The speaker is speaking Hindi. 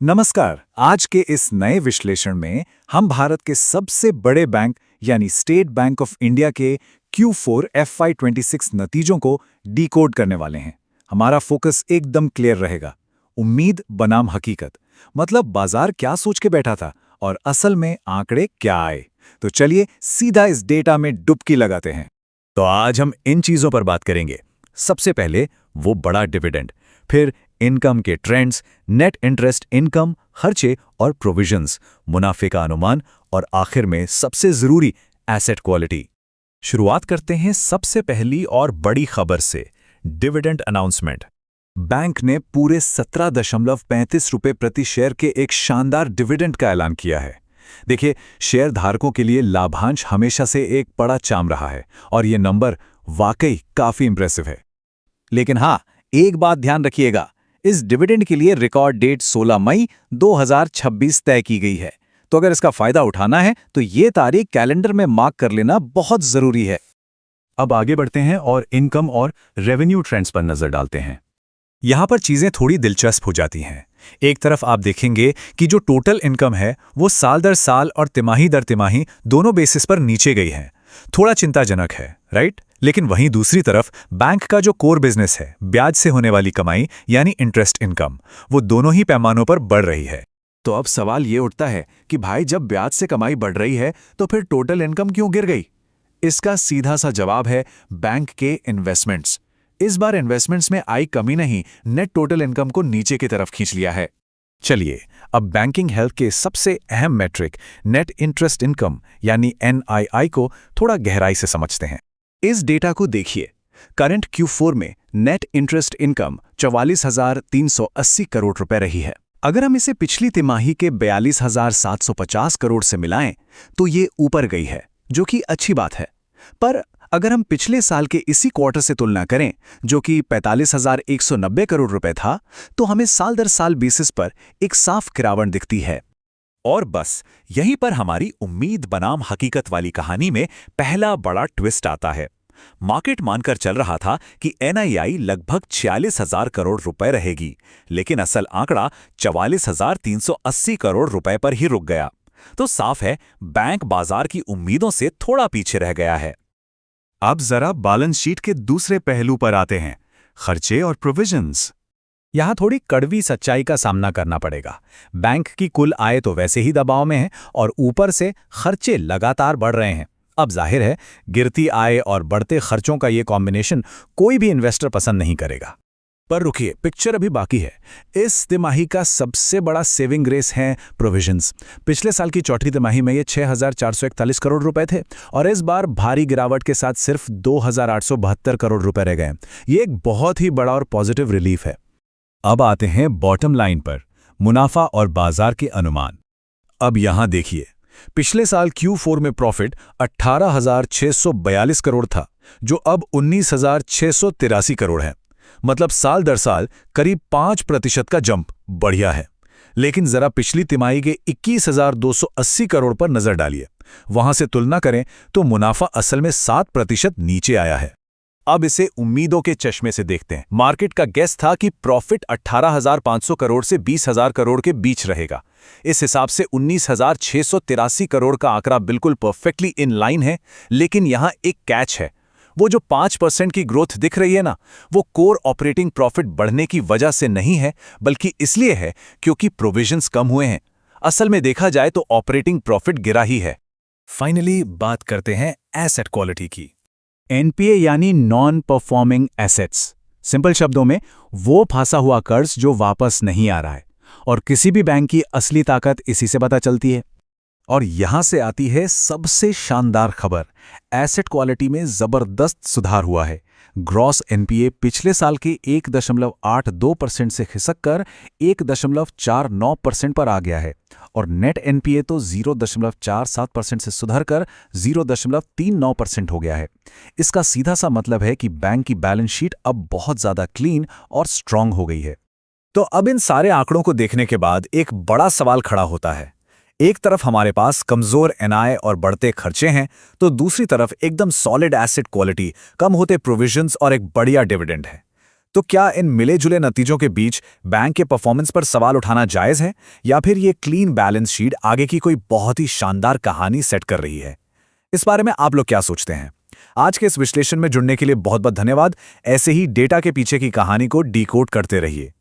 नमस्कार। आज के इस नए विश्लेषण में हम भारत के सबसे बड़े बैंक यानी स्टेट बैंक ऑफ इंडिया के Q4 FY26 नतीजों को डिकोड करने वाले हैं। हमारा फोकस एकदम क्लियर रहेगा। उम्मीद बनाम हकीकत, मतलब बाजार क्या सोच के बैठा था और असल में आंकड़े क्या आए। तो चलिए सीधा इस डेटा में डुबकी लगाते हैं। तो आज हम इन चीजों पर बात करेंगे। सबसे पहले वो बड़ा डिविडेंड, फिर इनकम के ट्रेंड्स, नेट इंटरेस्ट इनकम, खर्चे और प्रोविजंस, मुनाफे का अनुमान और आखिर में सबसे जरूरी एसेट क्वालिटी। शुरुआत करते हैं सबसे पहली और बड़ी खबर से, डिविडेंड अनाउंसमेंट। बैंक ने पूरे 17.35 रुपए प्रति शेयर के एक शानदार डिविडेंड का ऐलान किया है। देखिए, शेयर धारकों के लिए लाभांश हमेशा से एक बड़ा चाम रहा है और ये नंबर वाकई काफी इंप्रेसिव है। लेकिन हाँ, एक बात ध्यान रखिएगा, इस डिविडेंड के लिए रिकॉर्ड डेट 16 मई 2026 तय की गई है। तो अगर इसका फायदा उठाना है तो ये तारीख कैलेंडर में मार्क कर लेना बहुत जरूरी है। अब आगे बढ़ते हैं और इनकम और रेवेन्यू ट्रेंड्स पर नजर डालते हैं। यहां पर चीजें थोड़ी दिलचस्प हो जाती हैं। एक तरफ आप देखेंगे कि जो टोटल इनकम है वो साल दर साल और तिमाही दर तिमाही दोनों बेसिस पर नीचे गई है। थोड़ा चिंताजनक है, राइट? लेकिन वहीं दूसरी तरफ बैंक का जो कोर बिजनेस है, ब्याज से होने वाली कमाई यानी इंटरेस्ट इनकम, वो दोनों ही पैमानों पर बढ़ रही है। तो अब सवाल ये उठता है कि भाई, जब ब्याज से कमाई बढ़ रही है तो फिर टोटल इनकम क्यों गिर गई? इसका सीधा सा जवाब है बैंक के इन्वेस्टमेंट्स। इस बार इन्वेस्टमेंट्स में आई कमी नहीं, नेट टोटल इनकम को नीचे की तरफ खींच लिया है। चलिए अब बैंकिंग हेल्थ के सबसे अहम मैट्रिक नेट इंटरेस्ट इनकम यानी NII को थोड़ा गहराई से समझते हैं। इस डेटा को देखिए। करंट Q4 में नेट इंटरेस्ट इनकम 44,380 करोड़ रुपए रही है। अगर हम इसे पिछली तिमाही के 42,750 करोड़ से मिलाएं तो ये ऊपर गई है, जो कि अच्छी बात है। पर अगर हम पिछले साल के इसी क्वार्टर से तुलना करें, जो कि 45,190 करोड़ रुपए था, तो हमें साल दर साल बेसिस पर एक साफ गिरावट दिखती है। और बस यहीं पर हमारी उम्मीद बनाम हकीकत वाली कहानी में पहला बड़ा ट्विस्ट आता है। मार्केट मानकर चल रहा था कि NII लगभग 46,000 करोड़ रुपए रहेगी, लेकिन असल आंकड़ा 44,380 करोड़ रुपए पर ही रुक गया। तो साफ है, बैंक बाजार की उम्मीदों से थोड़ा पीछे रह गया है। अब जरा बैलेंस शीट के दूसरे पहलू पर आते हैं, खर्चे और प्रोविजंस। यहां थोड़ी कड़वी सच्चाई का सामना करना पड़ेगा। बैंक की कुल आय तो वैसे ही दबाव में है और ऊपर से खर्चे लगातार बढ़ रहे हैं। अब जाहिर है, गिरती आय और बढ़ते खर्चों का ये कॉम्बिनेशन कोई भी इन्वेस्टर पसंद नहीं करेगा। पर रुकिए, पिक्चर अभी बाकी है। इस तिमाही का सबसे बड़ा सेविंग ग्रेस है प्रोविजंस। पिछले साल की चौथी तिमाही में ये 6,441 करोड़ रुपए थे और इस बार भारी गिरावट के साथ सिर्फ 2,872 करोड़ रुपए रह गए। ये एक बहुत ही बड़ा और पॉजिटिव रिलीफ है। अब आते हैं बॉटम लाइन पर, मुनाफा और बाजार के अनुमान। अब यहां देखिए, पिछले साल Q4 में प्रॉफिट 18,642 करोड़ था, जो अब 19,683 करोड़ है। मतलब साल दर साल करीब 5% का जंप, बढ़िया है। लेकिन जरा पिछली तिमाही के 21,280 करोड़ पर नजर डालिए। वहां से तुलना करें तो मुनाफा असल में 7% नीचे आया है। अब इसे उम्मीदों के चश्मे से देखते हैं। मार्केट का गेस था कि प्रॉफिट 18,500 करोड़ से 20,000 करोड़ के बीच रहेगा। इस हिसाब से 19,683 करोड़ का आंकड़ा बिल्कुल परफेक्टली इन लाइन है। लेकिन यहां एक कैच है। वो जो 5% की ग्रोथ दिख रही है ना, वो कोर ऑपरेटिंग प्रॉफिट बढ़ने की वजह से नहीं है, बल्कि इसलिए है क्योंकि प्रोविजंस कम हुए हैं। असल में देखा जाए तो ऑपरेटिंग प्रॉफिट गिरा ही है। फाइनली बात करते हैं एसेट क्वालिटी की। NPA यानी नॉन परफॉर्मिंग एसेट्स। सिंपल शब्दों में वो फंसा हुआ कर्ज जो वापस नहीं आ रहा है। और किसी भी बैंक की असली ताकत इसी से पता चलती है। और यहां से आती है सबसे शानदार खबर, एसेट क्वालिटी में जबरदस्त सुधार हुआ है। ग्रॉस NPA पिछले साल के 1.82% से खिसककर 1.49% पर आ गया है और नेट NPA तो 0.47% से सुधरकर 0.39% हो गया है। इसका सीधा सा मतलब है कि बैंक की बैलेंस शीट अब बहुत ज्यादा क्लीन और स्ट्रांग हो गई है। तो अब इन सारे आंकड़ों को देखने के बाद एक बड़ा सवाल खड़ा होता है। एक तरफ हमारे पास कमजोर NII और बढ़ते खर्चे हैं, तो दूसरी तरफ एकदम सॉलिड एसेट क्वालिटी, कम होते प्रोविजंस और एक बढ़िया डिविडेंड है। तो क्या इन मिले-जुले नतीजों के बीच बैंक के परफॉर्मेंस पर सवाल उठाना जायज़ है, या फिर ये क्लीन बैलेंस शीट आगे की कोई बहुत ही शानदार कहानी सेट कर रही है? इस बारे में आप लोग क्या सोचते हैं? आज के इस विश्लेषण में जुड़ने के लिए बहुत-बहुत धन्यवाद। ऐसे ही डेटा के पीछे की कहानी को डिकोड करते रहिए।